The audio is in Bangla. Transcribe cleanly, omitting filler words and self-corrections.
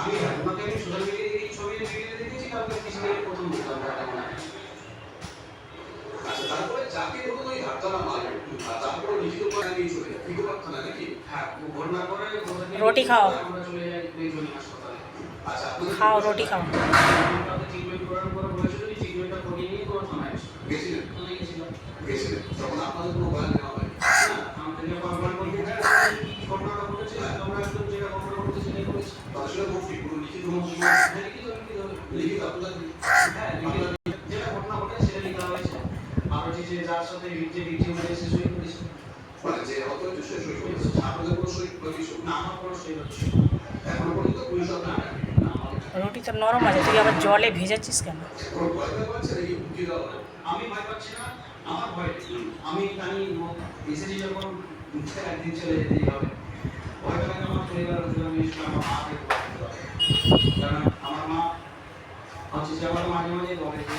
আমি আপনাকে সোশ্যাল মিডিয়ায় ছবি দেখেছি, কাউকে প্রথম দেখলাম। আচ্ছা, তারপরে যাকে ধরুন ওই হাতটা মারে, তারপরে লিখিত করে নিয়ে চলে যায় বিকল্পখানা নাকি? হ্যাঁ, ঘটনার পরে रोटी खाओ, আমরা চলে যাই দুইজনই হাসপাতালে। আচ্ছা, खाओ रोटी खाओ। ট্রিটমেন্ট করার পরে বলেছিল যে ট্রিটমেন্টটা করিয়ে নিয়ে তোমার থানায় এসো। গেছিলেন? থানায় গেছিলাম। গেছিলেন তখন আপনাদের কোনো বয়ান নেওয়া হয় না? আমাদেরকে বারবার বলতে কি ঘটনাটা ঘটেছে, আমরা একদম যেটা ঘটনা ঘটেছে সেটাই করেছি। আসলে মৌখিক কোনো লিখিত লিখিত আপনাদের হ্যাঁ যেটা ঘটনা ঘটে সেটা লিখা হয়েছে। আর হচ্ছে যার সাথে যে ভিকটিম হয়েছে সই করেছে, মানে যে অথরিটি সই করেছে। আপনাদের কোনো সই করেছে না? আমার কোনো সই হচ্ছে এখনো পর্যন্ত পুলিশ আপনার রুটি তো নরম আছে, তুই আবার জলে ভেজাচ্ছিস কেন? আমি ভয় পাচ্ছি না, আমার ভয় আমি এসেছি যখন একদিন চলে যেতেই হবে। ভয়টা লাগে আমার পরিবার, আমার মাকে, কারণ আমার মা হচ্ছে যে আমার মাঝে মাঝে বলে যে